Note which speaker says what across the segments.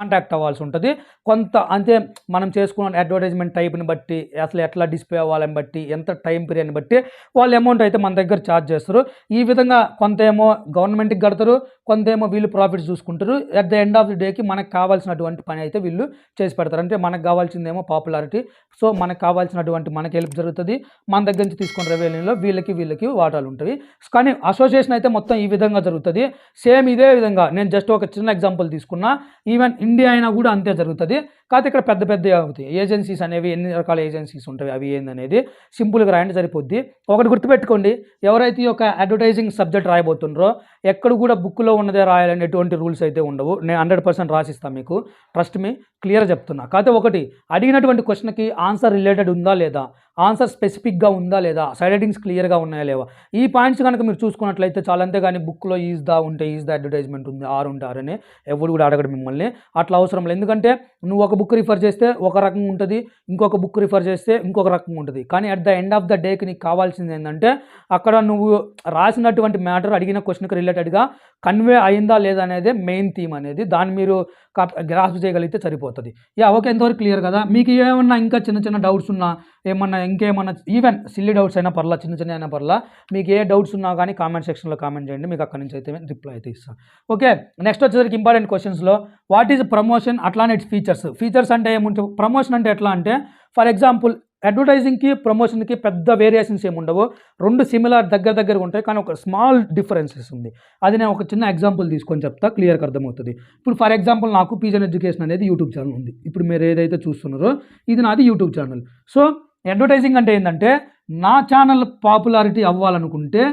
Speaker 1: Contact అవ్వాల్సి ఉంటుంది. కొంత అంటే మనం చేసుకున్న అడ్వర్టైజ్మెంట్ టైప్ని బట్టి, అసలు ఎట్లా డిస్ప్లే అవ్వాలని బట్టి, ఎంత టైం పీరియడ్ని బట్టి వాళ్ళు అమౌంట్ అయితే మన దగ్గర ఛార్జ్ చేస్తారు. ఈ విధంగా కొంత ఏమో గవర్నమెంట్కి కడతారు, కొంత ఏమో వీళ్ళు ప్రాఫిట్స్ చూసుకుంటారు. At the end of the డేకి మనకు కావాల్సినటువంటి పని అయితే వీళ్ళు చేసి పెడతారు. అంటే మనకు కావాల్సిందేమో పాపులారిటీ, సో మనకు కావాల్సినటువంటి మనకి హెల్ప్ జరుగుతుంది. మన దగ్గర నుంచి తీసుకున్న రెవెన్యూలో వీళ్ళకి వాటాలు ఉంటాయి. కానీ అసోసియేషన్ అయితే మొత్తం ఈ విధంగా జరుగుతుంది. సేమ్ ఇదే విధంగా నేను జస్ట్ ఒక చిన్న ఎగ్జాంపుల్ తీసుకున్నా. ఈవెన్ ఇండియా అయినా కూడా అంతే జరుగుతుంది. కాకపోతే ఇక్కడ పెద్ద పెద్ద అవుతాయి ఏజెన్సీస్ అనేవి, ఎన్ని రకాల ఏజెన్సీస్ ఉంటాయి, అవి ఏందనేది సింపుల్గా రాయండి సరిపోద్ది. ఒకటి గుర్తుపెట్టుకోండి, ఎవరైతే ఈ యొక్క అడ్వర్టైజింగ్ సబ్జెక్ట్ రాయబోతుండ్రో ఎక్కడ కూడా బుక్లో ఉన్నదే రాయాలని ఎటువంటి రూల్స్ అయితే ఉండవు. నేను 100% రాసిస్తాను మీకు, ట్రస్ట్ మీ, క్లియర్ చెప్తున్నా. కాకపోతే ఒకటి, అడిగినటువంటి క్వశ్చన్కి ఆన్సర్ రిలేటెడ్ ఉందా లేదా, ఆన్సర్ స్పెసిఫిక్గా ఉందా లేదా, సైడ్ హెడ్డింగ్స్ క్లియర్గా ఉన్నాయా లేవా, ఈ పాయింట్స్ కనుక మీరు చూసుకున్నట్లయితే చాలా. అంతేగాని బుక్లో ఈజ్ ద అడ్వర్టైజ్మెంట్ ఉంది, ఆర్ ఉంటారు అని ఎవరు కూడా అడగడు మిమ్మల్ని. అట్లా అవసరం లేదు. ఎందుకంటే నువ్వు ఒక బుక్ రిఫర్ చేస్తే ఒక రకంగా ఉంటుంది, ఇంకొక బుక్ రిఫర్ చేస్తే ఇంకొక రకంగా ఉంటుంది. కానీ at the end of the డేకి నీకు కావాల్సింది ఏంటంటే అక్కడ నువ్వు రాసినటువంటి మ్యాటర్ అడిగిన క్వశ్చన్కి రిలేటెడ్గా కన్వే అయిందా లేదా అనేది మెయిన్ థీమ్ అనేది. దాన్ని మీరు గ్రాస్ప్ చేయగలిగితే సరిపోతుంది. ఓకే, ఎంతవరకు క్లియర్ కదా? మీకు ఏమన్నా ఇంకా చిన్న చిన్న డౌట్స్ ఉన్నా, ఇంకేమన్నా ఈవెన్ సిల్లీ డౌట్స్ అయినా పర్లా, చిన్న చిన్న అయినా పర్లా, మీకు ఏ డౌట్స్ ఉన్నా కానీ కామెంట్ సెక్షన్లో కామెంట్ చేయండి, మీకు అక్కడి నుంచి అయితే రిప్లై అయితే ఇస్తాను. ఓకే, నెక్స్ట్ వచ్చేసరికి ఇంపార్టెంట్ క్వశ్చన్స్లో వాట్ ఈజ్ ప్రమోషన్, అట్లానే ఇట్స్ ఫీచర్స్ అంటే ఏముంటాయి? ప్రమోషన్ అంటే ఎట్లా అంటే, ఫర్ ఎగ్జాంపుల్ అడ్వర్టైజింగ్కి ప్రమోషన్కి పెద్ద వేరియేషన్స్ ఏమి ఉండవు, రెండు సిమిలర్ దగ్గర ఉంటాయి. కానీ ఒక స్మాల్ డిఫరెన్సెస్ ఉంది. అది నేను ఒక చిన్న ఎగ్జాంపుల్ తీసుకొని చెప్తా, క్లియర్గా అర్థమవుతుంది. ఇప్పుడు ఫర్ ఎగ్జాంపుల్ నాకు పీజన్ ఎడ్యుకేషన్ అనేది యూట్యూబ్ ఛానల్ ఉంది. ఇప్పుడు మీరు ఏదైతే చూస్తున్నారో ఇది నాది యూట్యూబ్ ఛానల్. సో అడ్వర్టైజింగ్ అంటే ఏంటంటే, నా ఛానల్ పాపులారిటీ అవ్వాలనుకుంటే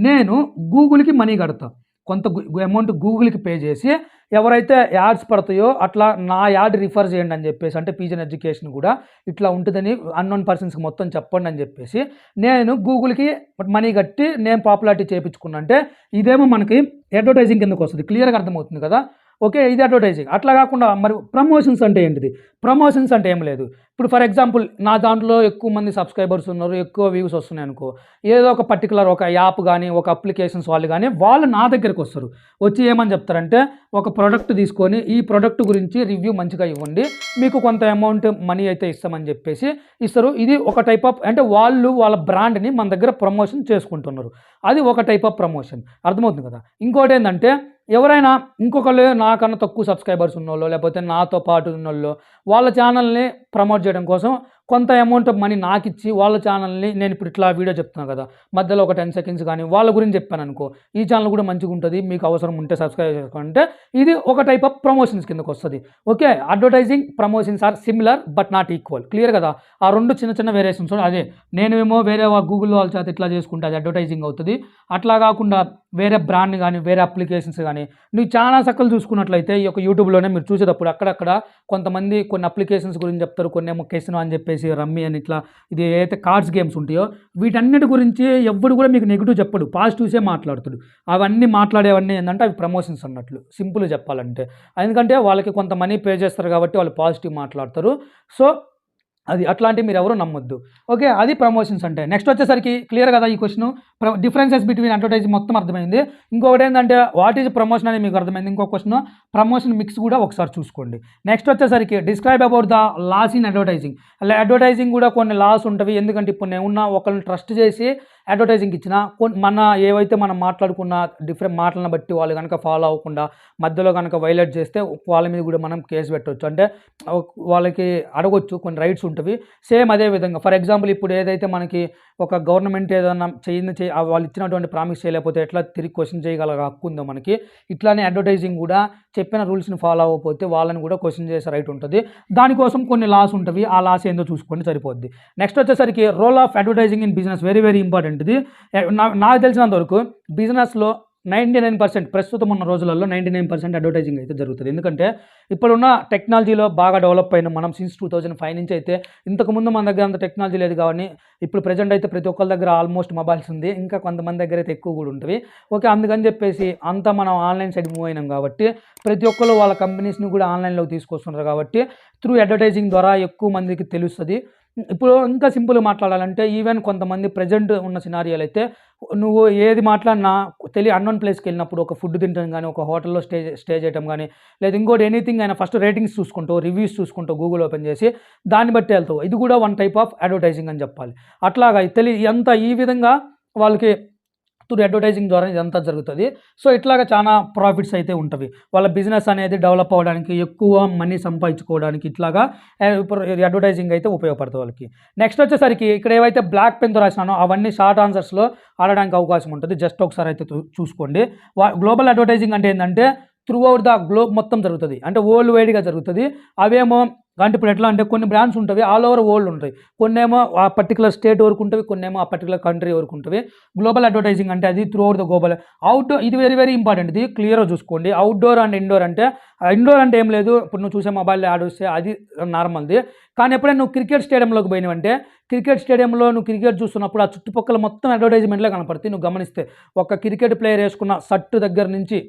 Speaker 1: నేను గూగుల్కి మనీ కడతా, కొంత అమౌంట్ గూగుల్కి పే చేసి ఎవరైతే యాడ్స్ పడతాయో అట్లా నా యాడ్ రిఫర్ చేయండి అని చెప్పేసి, అంటే పీజన్ ఎడ్యుకేషన్ కూడా ఇట్లా ఉంటుందని అన్నోన్ పర్సన్స్కి మొత్తం చెప్పండి అని చెప్పేసి నేను గూగుల్కి మనీ కట్టి నేను పాపులారిటీ చేయించుకున్నా. అంటే ఇదేమో మనకి అడ్వర్టైజింగ్ కిందకు వస్తుంది. క్లియర్గా అర్థమవుతుంది కదా? ఓకే, ఇది అడ్వర్టైజింగ్. అట్లా కాకుండా మరి ప్రమోషన్స్ అంటే ఏంటిది? ప్రమోషన్స్ అంటే ఏం లేదు. ఇప్పుడు ఫర్ ఎగ్జాంపుల్ నా దాంట్లో ఎక్కువ మంది సబ్స్క్రైబర్స్ ఉన్నారు, ఎక్కువ వ్యూస్ వస్తున్నాయి అనుకో, ఏదో ఒక పర్టికులర్ ఒక యాప్ కానీ ఒక అప్లికేషన్స్ వాళ్ళు కానీ వాళ్ళు నా దగ్గరికి వస్తారు. వచ్చి ఏమని చెప్తారంటే, ఒక ప్రోడక్ట్ తీసుకొని ఈ ప్రోడక్ట్ గురించి రివ్యూ మంచిగా ఇవ్వండి, మీకు కొంత అమౌంట్ మనీ అయితే ఇస్తామని చెప్పేసి ఇస్తారు. ఇది ఒక టైప్ ఆఫ్, అంటే వాళ్ళు వాళ్ళ బ్రాండ్ని మన దగ్గర ప్రమోషన్ చేసుకుంటున్నారు. అది ఒక టైప్ ఆఫ్ ప్రమోషన్. అర్థమవుతుంది కదా? ఇంకోటి ఏంటంటే, ఎవరైనా ఇంకొకళ్ళు నాకన్నా తక్కువ సబ్స్క్రైబర్స్ ఉన్నోళ్ళు, లేకపోతే నాతో పాటు ఉన్నోళ్ళు వాళ్ళ ఛానల్ని ప్రమోట్ చేయడం కోసం కొంత అమౌంట్ ఆఫ్ మనీ నాకు ఇచ్చి వాళ్ళ ఛానల్ని, నేను ఇప్పుడు ఇట్లా వీడియో చెప్తున్నాను కదా, మధ్యలో ఒక 10 seconds కానీ వాళ్ళ గురించి చెప్పాను అనుకో, ఈ ఛానల్ కూడా మంచిగా ఉంటుంది, మీకు అవసరం ఉంటే సబ్స్క్రైబ్ చేసుకుంటే, ఇది ఒక టైప్ ఆఫ్ ప్రమోషన్స్ కిందకు వస్తుంది. Okay, advertising promotions are similar but not equal. Clear కదా? ఆ రెండు చిన్న చిన్న వేరియేషన్స్. అదే నేనేమో వేరే గూగుల్ వాళ్ళ చేత ఇట్లా చేసుకుంటే అది అడ్వర్టైజింగ్ అవుతుంది. అట్లా కాకుండా వేరే బ్రాండ్ కానీ వేరే అప్లికేషన్స్ కానీ నువ్వు చాలా సక్కలు చూసుకున్నట్లయితే ఈ యొక్క యూట్యూబ్లోనే మీరు చూసేటప్పుడు అక్కడక్కడ కొంతమంది కొన్ని అప్లికేషన్స్ గురించి చెప్తారు, కొన్ని ఏమో కెసినో అని చెప్పేసి, రమ్మీ అని, ఇట్లా ఇది ఏదైతే కార్డ్స్ గేమ్స్ ఉంటాయో వీటన్నిటి గురించి ఎవ్వడు కూడా మీకు నెగిటివ్ చెప్పడు, పాజిటివ్సే మాట్లాడుతాడు. అవన్నీ మాట్లాడేవన్నీ ఏంటంటే అవి ప్రమోషన్స్ అన్నట్లు, సింపుల్ చెప్పాలంటే. ఎందుకంటే వాళ్ళకి కొంత మనీ పే చేస్తారు కాబట్టి వాళ్ళు పాజిటివ్ మాట్లాడతారు. సో అది అట్లాంటివి మీరు ఎవరు నమ్మొద్దు. ఓకే, అది ప్రమోషన్స్ అంటే. నెక్స్ట్ వచ్చేసరికి క్లియర్ కదా ఈ క్వశ్చన్, డిఫరెన్సెస్ బిట్వీన్ అడ్వర్టైజింగ్ మొత్తం అర్థమైంది. ఇంకొకటి ఏంటంటే వాట్ ఈజ్ ప్రమోషన్ అనేది మీకు అర్థమైంది. ఇంకో క్వశ్చన్ ప్రమోషన్ మిక్స్ కూడా ఒకసారి చూసుకోండి. నెక్స్ట్ వచ్చేసరికి describe about the laws in advertising. అలా అడ్వర్టైజింగ్ కూడా కొన్ని లాస్ ఉంటుంది. ఎందుకంటే ఇప్పుడు నేను ఉన్న ఒకరిని ట్రస్ట్ చేసి అడ్వర్టైజింగ్ ఇచ్చిన మన ఏవైతే మనం మాట్లాడుకున్న డిఫరెంట్ మాటలను బట్టి వాళ్ళు కనుక ఫాలో అవ్వకుండా మధ్యలో కనుక వైలేట్ చేస్తే వాళ్ళ మీద కూడా మనం కేసు పెట్టవచ్చు, అంటే వాళ్ళకి అడగొచ్చు, కొన్ని రైట్స్ ఉంటుంది. సేమ్ అదే విధంగా ఫర్ ఎగ్జాంపుల్ ఇప్పుడు ఏదైతే మనకి ఒక గవర్నమెంట్ ఏదైనా వాళ్ళు ఇచ్చినటువంటి ప్రామిస్ చేయలేకపోతే ఎట్లా తిరిగి క్వశ్చన్ చేయగల హక్కు ఉందో మనకి, ఇట్లానే అడ్వర్టైజింగ్ కూడా చెప్పిన రూల్స్ని ఫాలో అవ్వకపోతే వాళ్ళని కూడా క్వశ్చన్ చేసే రైట్ ఉంటుంది. దానికోసం కొన్ని లాస్ ఉంటుంది, ఆ లాస్ ఏందో చూసుకొని సరిపోద్ది. నెక్స్ట్ వచ్చేసరికి role of advertising in business, very very important. ఇది నాకు తెలిసినంత వరకు బిజినెస్లో 99% ప్రస్తుతం ఉన్న రోజులలో 99% అడ్వర్టైజింగ్ అయితే జరుగుతుంది. ఎందుకంటే ఇప్పుడున్న టెక్నాలజీలో బాగా డెవలప్ అయిన మనం సిన్స్ 2005 నుంచి అయితే, ఇంతకుముందు మన దగ్గర అంత టెక్నాలజీ లేదు కానీ ఇప్పుడు ప్రజెంట్ అయితే ప్రతి ఒక్కరి దగ్గర ఆల్మోస్ట్ మొబైల్స్ ఉంది, ఇంకా కొంతమంది దగ్గర అయితే ఎక్కువ కూడా ఉంటుంది. ఓకే, అందుకని చెప్పేసి అంతా మనం ఆన్లైన్ సైడ్ మూవ్ అయినాం కాబట్టి ప్రతి ఒక్కరు వాళ్ళ కంపెనీస్ని కూడా ఆన్లైన్లోకి తీసుకొస్తున్నారు కాబట్టి త్రూ అడ్వర్టైజింగ్ ద్వారా ఎక్కువ మందికి తెలుస్తుంది. ఇప్పుడు ఇంకా సింపుల్గా మాట్లాడాలంటే ఈవెన్ కొంతమంది ప్రజెంట్ ఉన్న సినారియోలు అయితే నువ్వు ఏది మాట్లాడినా అన్నోన్ ప్లేస్కి వెళ్ళినప్పుడు ఒక ఫుడ్ తింటాం కానీ, ఒక హోటల్లో స్టే చేయటం కానీ, లేదా ఇంకోటి ఎనీథింగ్ అయినా ఫస్ట్ రేటింగ్స్ చూసుకుంటావు, రివ్యూస్ చూసుకుంటావు గూగుల్ ఓపెన్ చేసి, దాన్ని బట్టి వెళ్తావు. ఇది కూడా వన్ టైప్ ఆఫ్ అడ్వర్టైజింగ్ అని చెప్పాలి. అట్లాగా ఈ విధంగా వాళ్ళకి త్రూ అడ్వర్టైజింగ్ ద్వారా ఇదంతా జరుగుతుంది. సో ఇట్లాగా చాలా ప్రాఫిట్స్ అయితే ఉంటవి. వాళ్ళ బిజినెస్ అనేది డెవలప్ అవ్వడానికి, ఎక్కువ మనీ సంపాదించుకోవడానికి ఇట్లాగా ఇప్పుడు అడ్వర్టైజింగ్ అయితే ఉపయోగపడుతుంది వాళ్ళకి. నెక్స్ట్ వచ్చేసరికి ఇక్కడ ఏవైతే బ్లాక్ పెన్తో రాసినానో అవన్నీ షార్ట్ ఆన్సర్స్లో ఆడడానికి అవకాశం ఉంటుంది. జస్ట్ ఒకసారి అయితే చూసుకోండి. గ్లోబల్ అడ్వర్టైజింగ్ అంటే ఏంటంటే త్రూ అవుట్ ద గ్లోబ్ మొత్తం జరుగుతుంది, అంటే వరల్డ్ వైడ్గా జరుగుతుంది. అవేమో అంటే ఇప్పుడు ఎట్లా అంటే కొన్ని బ్రాండ్స్ ఉంటాయి, ఆల్ ఓవర్ వరల్డ్ ఉంటాయి. కొన్నేమో ఆ పర్టికులర్ స్టేట్ వరకు ఉంటుంది, కొన్నేమో ఆ పర్టికులర్ కంట్రీ వరకు ఉంటుంది. గ్లోబల్ అడ్వర్టైజింగ్ అంటే అది through out the global. Outdoor ఇది వెరీ వెరీ ఇంపార్టెంట్, ఇది క్లియర్గా చూసుకోండి. అవుట్డోర్ అండ్ ఇండోర్ అంటే, ఇండోర్ అంటే ఏం లేదు, ఇప్పుడు నువ్వు చూసే మొబైల్లో యాడ్ వస్తే అది నార్మల్ది. కానీ ఎప్పుడైనా నువ్వు క్రికెట్ స్టేడియంలోకి పోయినావంటే, క్రికెట్ స్టేడియంలో నువ్వు క్రికెట్ చూస్తున్నప్పుడు ఆ చుట్టుపక్కల మొత్తం అడ్వర్టైజ్మెంట్లే కనపడతాయి. నువ్వు గమనిస్తే ఒక క్రికెట్ ప్లేయర్ వేసుకున్న షర్ట్ దగ్గర నుంచి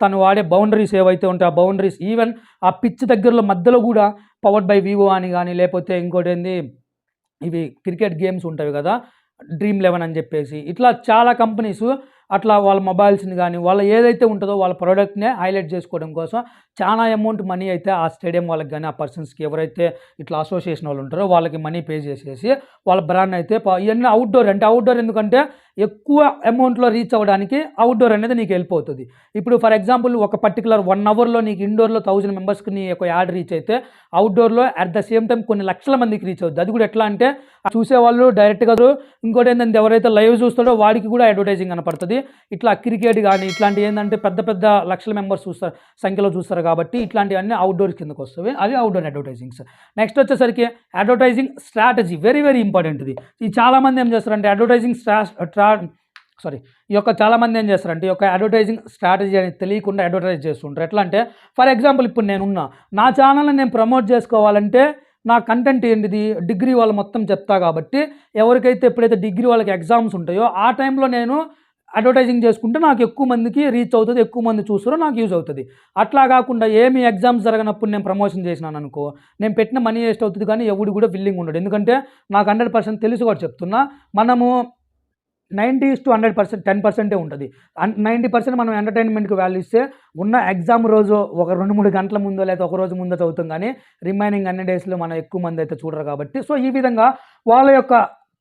Speaker 1: తను వాడే బౌండరీస్ ఏవైతే ఉంటాయో ఆ బౌండరీస్, ఈవెన్ ఆ పిచ్ దగ్గరలో మధ్యలో కూడా పవర్డ్ బై వివో అని కానీ, లేకపోతే ఇంకోటి ఏంది ఇవి క్రికెట్ గేమ్స్ ఉంటాయి కదా, డ్రీమ్11 అని చెప్పేసి, ఇట్లా చాలా కంపెనీస్ అట్లా వాళ్ళ మొబైల్స్ని కానీ వాళ్ళ ఏదైతే ఉంటుందో వాళ్ళ ప్రోడక్ట్నే హైలైట్ చేసుకోవడం కోసం చాలా అమౌంట్ మనీ అయితే ఆ స్టేడియం వాళ్ళకి కానీ, ఆ పర్సన్స్కి ఎవరైతే ఇట్లా అసోసియేషన్ వాళ్ళు ఉంటారో వాళ్ళకి మనీ పే చేసేసి వాళ్ళ బ్రాండ్ అయితే ఇవన్నీ అవుట్డోర్. అంటే అవుట్డోర్ ఎందుకంటే ఎక్కువ అమౌంట్లో రీచ్ అవ్వడానికి అవుట్డోర్ అనేది నీకు వెళ్ళిపోతుంది. ఇప్పుడు ఫర్ ఎగ్జాంపుల్ ఒక పర్టికులర్ 1 అవర్లో నీకు ఇండోర్లో 1000 మెంబర్స్కి నీ యొక్క యాడ్ రీచ్ అయితే, అవుట్డోర్లో అట్ ద సేమ్ టైం కొన్ని లక్షల మందికి రీచ్ అవుతుంది. అది కూడా ఎట్లా అంటే చూసేవాళ్ళు డైరెక్ట్గా, ఇంకోటి ఏంటంటే ఎవరైతే లైవ్ చూస్తాడో వాడికి కూడా అడ్వర్టైజింగ్ కనపడుతుంది. ఇట్లా క్రికెట్ కానీ ఇట్లాంటివి ఏంటంటే పెద్ద పెద్ద లక్షల మెంబర్స్ సంఖ్యలో చూస్తారు కాబట్టి ఇట్లాంటివన్నీ అవుట్డోర్ కిందకు వస్తాయి. అది అవుట్డోర్ అడ్వర్టైజింగ్స్. నెక్స్ట్ వచ్చేసరికి advertising strategy, very very important ఇది. చాలామంది ఏం చేస్తారంటే అడ్వర్టైజింగ్ చాలామంది ఏం చేస్తారంటే ఈ యొక్క అడ్వర్టైజింగ్ స్ట్రాటజీ అనేది తెలియకుండా అడ్వర్టైజ్ చేస్తుంటారు. ఎట్లా అంటే ఫర్ ఎగ్జాంపుల్ ఇప్పుడు నేనున్నా, నా ఛానల్ని నేను ప్రమోట్ చేసుకోవాలంటే నా కంటెంట్ ఏంటిది, డిగ్రీ వాళ్ళు మొత్తం చెప్తా కాబట్టి ఎవరికైతే ఎప్పుడైతే డిగ్రీ వాళ్ళకి ఎగ్జామ్స్ ఉంటాయో ఆ టైంలో నేను అడ్వర్టైజింగ్ చేసుకుంటే నాకు ఎక్కువ మందికి రీచ్ అవుతుంది, ఎక్కువ మంది చూస్తారో నాకు యూజ్ అవుతుంది. అట్లా కాకుండా ఏమి ఎగ్జామ్స్ జరగనప్పుడు నేను ప్రమోషన్ చేసినాను అనుకో, నేను పెట్టిన మనీ వేస్ట్ అవుతుంది కానీ ఎవడు కూడా విల్లింగ్ ఉండడు. ఎందుకంటే నాకు 100% తెలుసు కూడా చెప్తున్నా, మనము 90:100% 10% ఉంటుంది. 90% మనం ఎంటర్టైన్మెంట్కి వాల్యూ ఇస్తే ఉన్న ఎగ్జామ్ రోజు ఒక 2-3 గంటల ముందో లేదా ఒక రోజు ముందో చదువుతాం, కానీ రిమైనింగ్ అన్ని డేస్లో మనం ఎక్కువ మంది అయితే చూడరు కాబట్టి. సో ఈ విధంగా వాళ్ళ యొక్క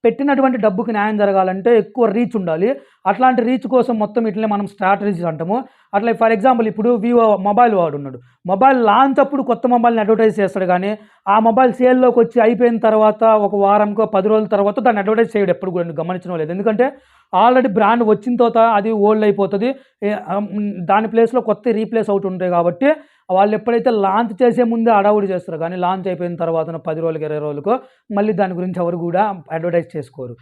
Speaker 1: పెట్టినటువంటి డబ్బుకి న్యాయం జరగాలంటే ఎక్కువ రీచ్ ఉండాలి. అట్లాంటి రీచ్ కోసం మొత్తం ఇట్లనే మనం స్ట్రాటజీస్ అంటాము. అట్లా ఫర్ ఎగ్జాంపుల్ ఇప్పుడు వివో మొబైల్ వాడు ఉన్నాడు, మొబైల్ లాంచ్ అప్పుడు కొత్త మొబైల్ని అడ్వర్టైజ్ చేస్తాడు, కానీ ఆ మొబైల్ సేల్లోకి వచ్చి అయిపోయిన తర్వాత ఒక వారంకో 10 రోజుల తర్వాత దాన్ని అడ్వర్టైజ్ చేయడు ఎప్పుడు కూడా, గమనించడం లేదు. ఎందుకంటే ఆల్రెడీ బ్రాండ్ వచ్చిన తర్వాత అది ఓల్డ్ అయిపోతుంది, దాని ప్లేస్లో కొత్త రీప్లేస్ అవుట్ ఉంటాయి. కాబట్టి వాళ్ళు ఎప్పుడైతే లాంచ్ చేసే ముందే అడవుడు చేస్తారు, కానీ లాంచ్ అయిపోయిన తర్వాత 10 రోజులకు 20 రోజులకు మళ్ళీ దాని గురించి ఎవరు కూడా అడ్వర్టైజ్ చేసుకోరు.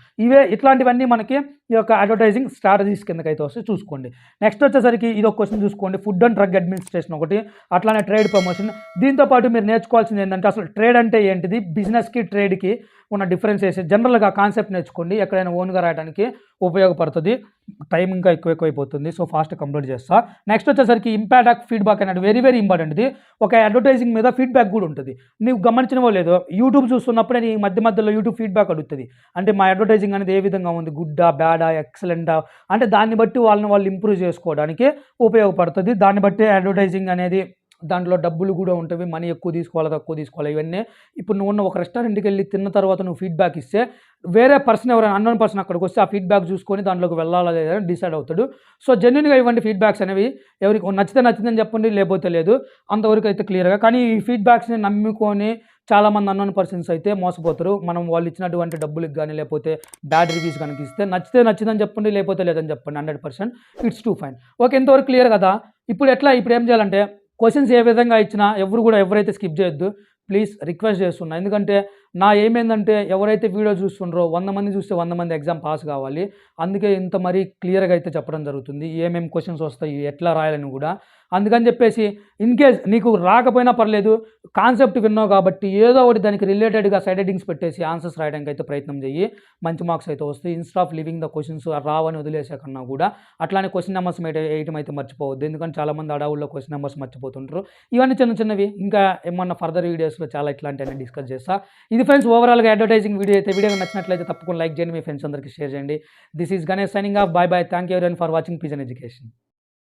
Speaker 1: ఇట్లాంటివన్నీ మనకి ఈ యొక్క అడ్వర్టైజింగ్ స్ట్రాటజీస్ కిందకైతే వస్తే చూసుకోండి. నెక్స్ట్ వచ్చేసరికి ఇది ఒక క్వశ్చన్ చూసుకోండి, ఫుడ్ అండ్ డ్రగ్ అడ్మినిస్ట్రేషన్ ఒకటి, అట్లానే ట్రేడ్ ప్రమోషన్. దీంతో పాటు మీరు నేర్చుకోవాల్సింది ఏంటంటే అసలు ట్రేడ్ అంటే ఏంటిది, బిజినెస్కి ట్రేడ్కి ఉన్న డిఫరెన్సెస్ జనరల్గా కాన్సెప్ట్ నేర్చుకోండి, ఎక్కడైనా ఓన్గా రాయడానికి ఉపయోగపడుతుంది. టైం ఇంకా ఎక్కువైపోతుంది, సో ఫాస్ట్ కంప్లీట్ చేస్తా. నెక్స్ట్ వచ్చేసరికి ఇంపాక్ట్ ఆఫ్ ఫీడ్బ్యాక్ అనేది వెరీ వెరీ ఇంపార్టెంట్. ఇది ఒక అడ్వర్టైజింగ్ మీద ఫీడ్బ్యాక్ కూడా ఉంటుంది. నీవు గమనించినవో లేదో, యూట్యూబ్ చూస్తున్నప్పుడే నీ మధ్యలో యూట్యూబ్ ఫీడ్బ్యాక్ అడుగుతుంది, అంటే మా అడ్వర్టైజింగ్ అనేది ఏ విధంగా ఉంది, గుడ్డా బ్యాడా ఎక్సలెంటా, అంటే దాన్ని బట్టి వాళ్ళు ఇంప్రూవ్ చేసుకోవడానికి ఉపయోగపడుతుంది. దాన్ని బట్టి అడ్వర్టైజింగ్ అనేది దాంట్లో డబ్బులు కూడా ఉంటుంది, మనీ ఎక్కువ తీసుకోవాలా తక్కువ తీసుకోవాలి ఇవన్నీ. ఇప్పుడు నువ్వు ఉన్న ఒక రెస్టారెంట్కి వెళ్ళి తిన్న తర్వాత నువ్వు ఫీడ్బ్యాక్ ఇస్తే వేరే పర్సన్ ఎవరైనా అన్నోన్ పర్సన్ అక్కడికి వస్తే ఆ ఫీడ్బ్యాక్ చూసుకొని దాంట్లోకి వెళ్ళాలా లేదా డిసైడ్ అవుతాడు. సో జెన్యున్గా ఇవ్వండి ఫీడ్బ్యాక్స్ అనేవి, ఎవరికి నచ్చితే చెప్పండి, లేకపోతే లేదు, అంతవరకు అయితే క్లియర్గా. కానీ ఈ ఫీడ్బ్యాక్స్ని నమ్ముకొని చాలామంది అన్నోన్ పర్సన్స్ అయితే మోసపోతారు. మనం వాళ్ళు ఇచ్చినటువంటి డబ్బులకు కానీ లేకపోతే బ్యాడ్ రివ్యూస్ కనుక ఇస్తే నచ్చిందని చెప్పండి, లేకపోతే లేదని చెప్పండి, 100% ఇట్స్ టూ ఫైన్. ఓకే, ఇంతవరకు క్లియర్ కదా. ఇప్పుడు ఏం చేయాలంటే క్వశ్చన్స్ ఏ విధంగా ఇచ్చినా ఎవరైతే స్కిప్ చేయొద్దు ప్లీజ్, రిక్వెస్ట్ చేస్తున్నా. ఎందుకంటే నా ఏమైందంటే ఎవరైతే వీడియో చూస్తుండ్రో 100 మంది చూస్తే 100 మంది ఎగ్జామ్ పాస్ కావాలి. అందుకే ఇంత మరీ క్లియర్గా అయితే చెప్పడం జరుగుతుంది, ఏమేమి క్వశ్చన్స్ వస్తాయి, ఎట్లా రాయాలని కూడా. అందుకని చెప్పేసి ఇన్ కేస్ నీకు రాకపోయినా పర్లేదు, కాన్సెప్ట్ విన్నావు కాబట్టి ఏదో ఒకటి దానికి రిలేటెడ్గా సైడ్ హెడ్డింగ్స్ పెట్టేసి ఆన్సర్స్ రాయడానికి అయితే ప్రయత్నం చెయ్యి, మంచి మార్క్స్ అయితే వస్తాయి. Instead of living the questions రావని వదిలేసే కన్నా కూడా అట్లానే క్వశ్చన్ నెంబర్స్ వేయటం అయితే మర్చిపోవద్దు, ఎందుకంటే చాలామంది అడవుల్లో క్వశ్చన్ నెంబర్స్ మర్చిపోతుంటారు. ఇవన్నీ చిన్నవి, ఇంకా ఏమన్నా ఫర్దర్ వీడియోస్లో చాలా ఇట్లాంటివన్నీ డిస్కస్ చేస్తా. ఇది ఫ్రెండ్స్ ఓవరాల్గా అడ్వర్టైజింగ్ వీడియో అయితే. వీడియో నచ్చినట్లయితే తప్పకుండా లైక్ చేయండి, మీ ఫ్రెండ్స్ అందరికీ షేర్ చేయండి. This is Ganesh signing off. By by. Thank you everyone for watching pigeon education.